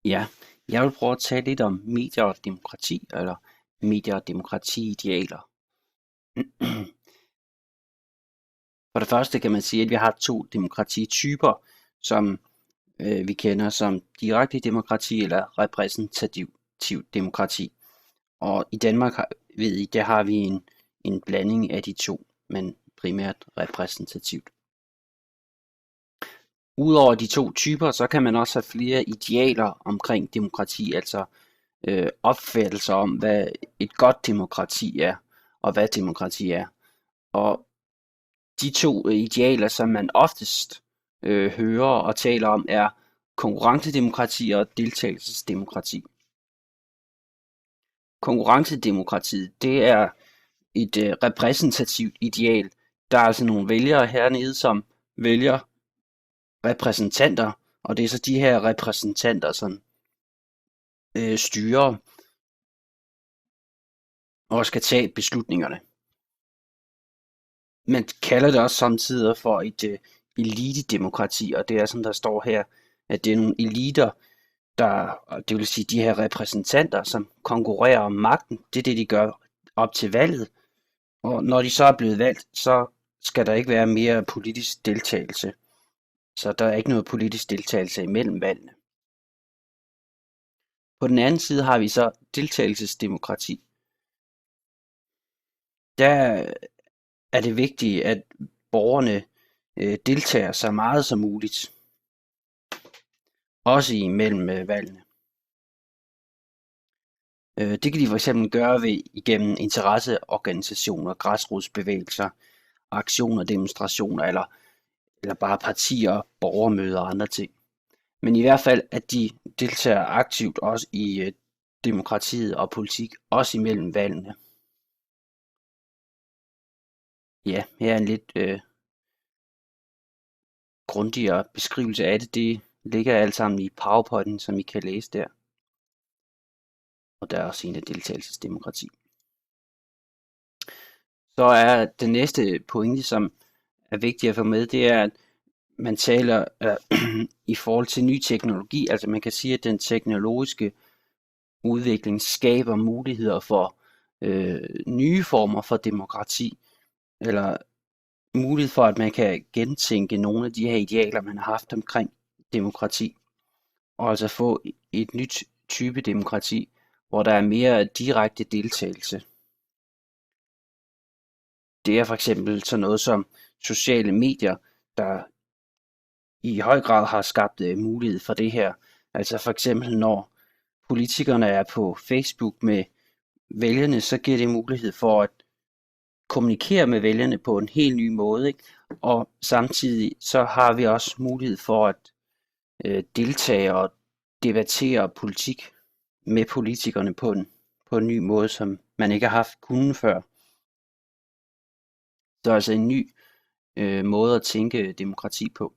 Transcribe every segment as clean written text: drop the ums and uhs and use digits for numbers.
Ja, jeg vil prøve at tale lidt om medier og demokrati, eller medier og demokratiidealer. For det første kan man sige, at vi har to demokratityper, som vi kender som direkte demokrati eller repræsentativt demokrati. Og i Danmark ved I, der har vi en blanding af de to, men primært repræsentativt. Udover de to typer, så kan man også have flere idealer omkring demokrati, altså opfattelser om, hvad et godt demokrati er, og hvad demokrati er. Og de to idealer, som man oftest hører og taler om, er konkurrencedemokrati og deltagelsesdemokrati. Konkurrencedemokratiet, det er et repræsentativt ideal. Der er altså nogle vælgere hernede, som vælger repræsentanter, og det er så de her repræsentanter, som styrer og skal tage beslutningerne. Man kalder det også samtidig for et elitedemokrati, og det er som der står her, at det er nogle eliter, det vil sige de her repræsentanter, som konkurrerer om magten. Det er det, de gør op til valget. Og når de så er blevet valgt, så skal der ikke være mere politisk deltagelse. Så der er ikke noget politisk deltagelse imellem valgene. På den anden side har vi så deltagelsesdemokrati. Der er det vigtigt, at borgerne deltager så meget som muligt. Også imellem valgene. Det kan de for eksempel gøre igennem interesseorganisationer, græsrodsbevægelser, aktioner, demonstrationer eller bare partier, borgermøder og andre ting. Men i hvert fald, at de deltager aktivt også i demokratiet og politik, også imellem valgene. Ja, her er en lidt grundigere beskrivelse af det. Det ligger alt sammen i PowerPointen, som I kan læse der. Og der er også en af deltagelsesdemokrati. Så er den næste pointe, som er vigtigt at få med, det er, at man taler i forhold til ny teknologi. Altså man kan sige, at den teknologiske udvikling skaber muligheder for nye former for demokrati, eller mulighed for, at man kan gentænke nogle af de her idealer, man har haft omkring demokrati, og altså få et nyt type demokrati, hvor der er mere direkte deltagelse. Det er for eksempel sådan noget som sociale medier, der i høj grad har skabt mulighed for det her. Altså for eksempel når politikerne er på Facebook med vælgerne, så giver det mulighed for at kommunikere med vælgerne på en helt ny måde, ikke? Og samtidig så har vi også mulighed for at deltage og debattere politik med politikerne på en ny måde, som man ikke har haft kunnet før. Så er altså en ny måde at tænke demokrati på.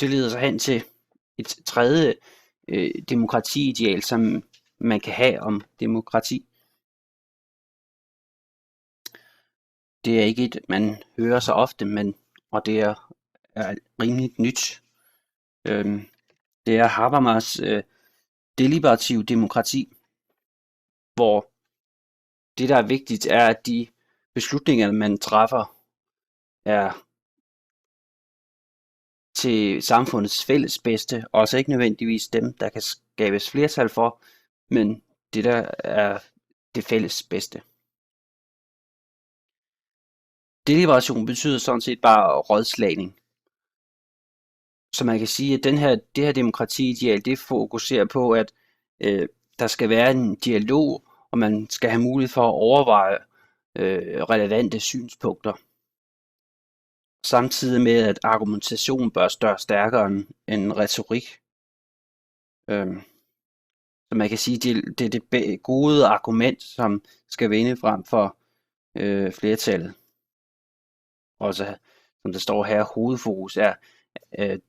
Det leder sig hen til et tredje demokratiideal, som man kan have om demokrati. Det er ikke et, man hører så ofte, og det er rimeligt nyt. Det er Habermas deliberativ demokrati, hvor det, der er vigtigt, er, at de beslutninger, man træffer, er til samfundets fælles bedste, og så ikke nødvendigvis dem, der kan skabes flertal for, men det, der er det fælles bedste. Deliberation betyder sådan set bare rådslagning. Så man kan sige, at det her demokratiideal, det fokuserer på, at der skal være en dialog, og man skal have mulighed for at overveje relevante synspunkter. Samtidig med, at argumentation bør større stærkere end retorik. Så man kan sige, at det er det gode argument, som skal vinde frem for flertallet. Også som der står her, hovedfokus er, at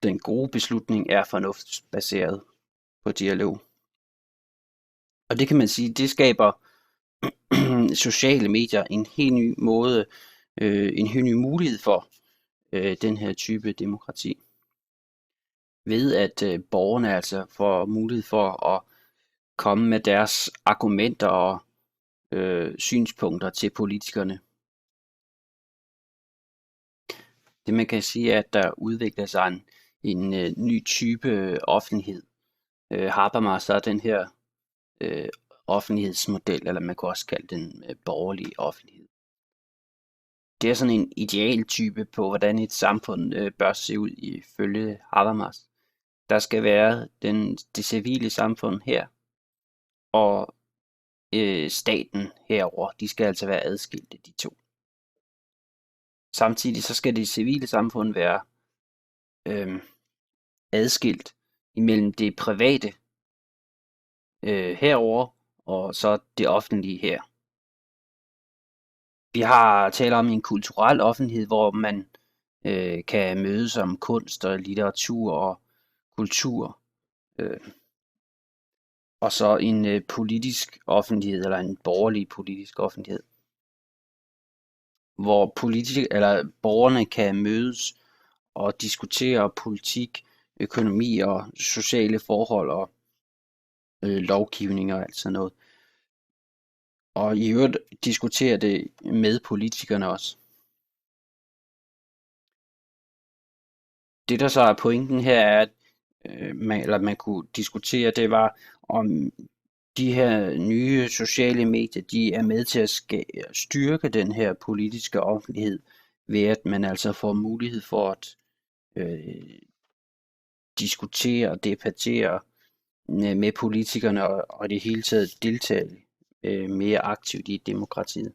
den gode beslutning er fornuftsbaseret på dialog. Og det kan man sige, det skaber sociale medier en helt ny måde, en helt ny mulighed for den her type demokrati. ved at borgerne altså får mulighed for at komme med deres argumenter og synspunkter til politikerne. Det man kan sige er, at der udvikler sig en ny type offentlighed. Habermas er den her offentlighedsmodel, eller man kan også kalde den borgerlige offentlighed. Det er sådan en idealtype på, hvordan et samfund bør se ud ifølge Habermas. Der skal være det civile samfund her, og staten herover. De skal altså være adskilte, de to. Samtidig så skal det civile samfund være adskilt imellem det private herover og så det offentlige her. Vi har talt om en kulturel offentlighed, hvor man kan mødes om kunst og litteratur og kultur. Og så en politisk offentlighed, eller en borgerlig politisk offentlighed, hvor borgerne kan mødes og diskutere politik, økonomi og sociale forhold og lovgivning og alt sådan noget. Og i øvrigt diskutere det med politikerne også. Det der så er pointen her er, at man kunne diskutere, det var om de her nye sociale medier, de er med til at styrke den her politiske offentlighed, ved at man altså får mulighed for at diskutere og debattere med politikerne og det hele taget deltage mere aktivt i demokratiet.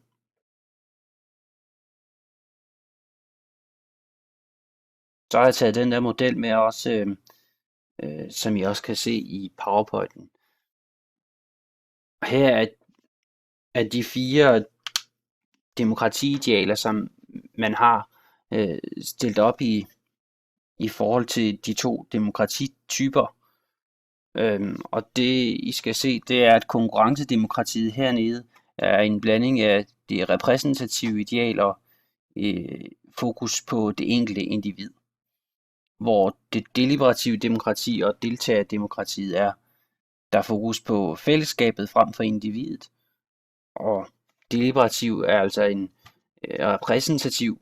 Så har jeg taget den der model med også, som I også kan se i PowerPointen. Her er de 4 demokratiidealer, som man har stillet op i forhold til de 2 demokratityper. Og det I skal se, det er, at konkurrencedemokratiet hernede er en blanding af det repræsentative ideal og fokus på det enkelte individ. Hvor det deliberative demokrati og deltagerdemokratiet der er fokus på fællesskabet frem for individet. Og deliberativ er altså en repræsentativ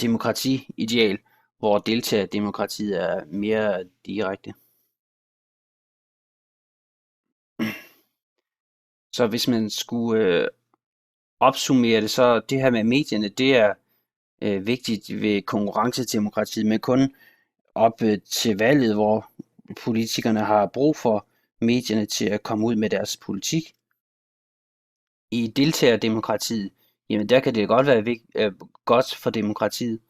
demokratiideal, hvor deltagerdemokratiet er mere direkte. Så hvis man skulle opsummere det, så det her med medierne, det er vigtigt ved konkurrencedemokratiet, men kun op til valget, hvor politikerne har brug for medierne til at komme ud med deres politik. I deltagerdemokratiet, jamen der kan det godt være godt for demokratiet.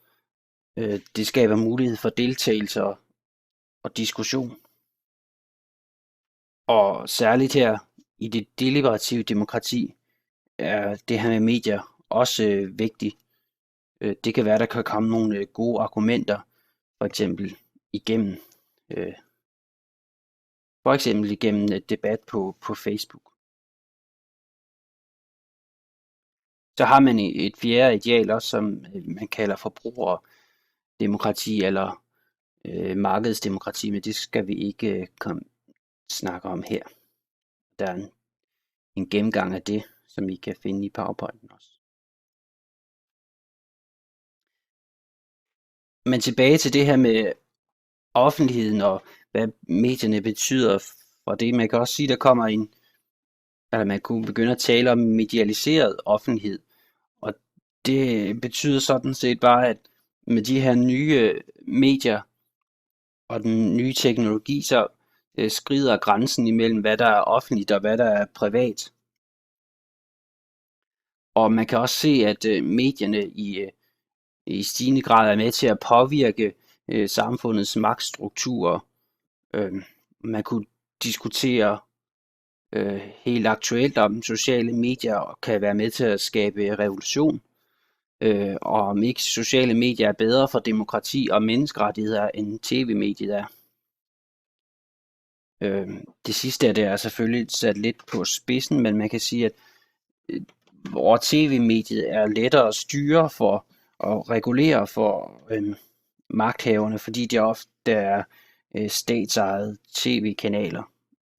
Det skaber mulighed for deltagelse og diskussion. Og særligt her i det deliberative demokrati er det her med medier også vigtigt. Det kan være, der kan komme nogle gode argumenter, for eksempel igennem debat på Facebook. Så har man et fjerde ideal også, som man kalder forbrugerdemokrati eller markedsdemokrati, men det skal vi ikke snakke om her. Der er en gennemgang af det, som I kan finde i PowerPointen også. Men tilbage til det her med offentligheden og hvad medierne betyder for det. Man kan også sige, der kommer man kunne begynde at tale om medialiseret offentlighed. Og det betyder sådan set bare, at med de her nye medier og den nye teknologi, så skrider grænsen imellem, hvad der er offentligt og hvad der er privat. Og man kan også se, at medierne i stigende grad er med til at påvirke samfundets magtstrukturer. Man kunne diskutere helt aktuelt om sociale medier kan være med til at skabe revolution, og om ikke sociale medier er bedre for demokrati og menneskerettigheder end tv-mediet er. Det sidste det er selvfølgelig sat lidt på spidsen, men man kan sige, at hvor tv-mediet er lettere at styre for og regulere for magthaverne, fordi de ofte er statsejede tv-kanaler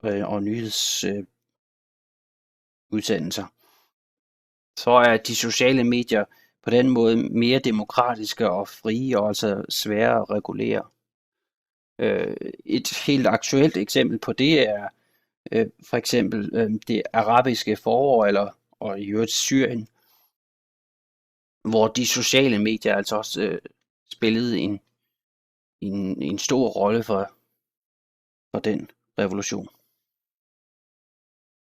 og nyhedsudsendelser. Så er de sociale medier på den måde mere demokratiske og frie, og altså svære at regulere. Et helt aktuelt eksempel på det er for eksempel det arabiske forår, og i øvrigt Syrien, hvor de sociale medier altså også spillede en stor rolle for den revolution.